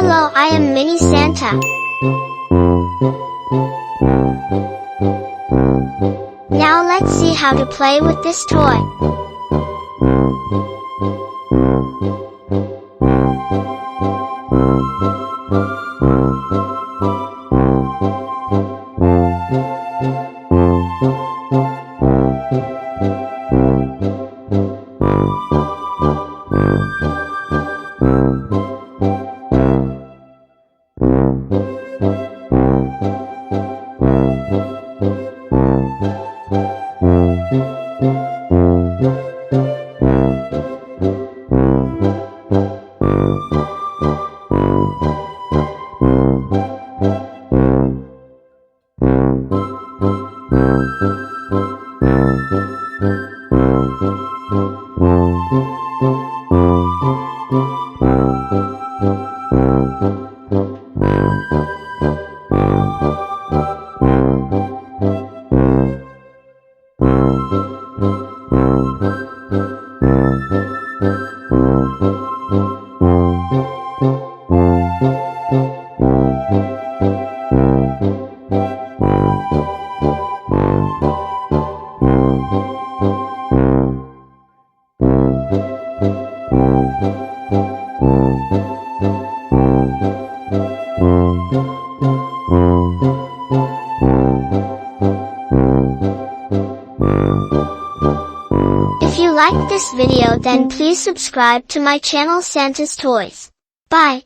Hello, I am Mini Santa. Now let's see how to play with this toy. If you liked this video, then please subscribe to my channel Santa's Toys. Bye.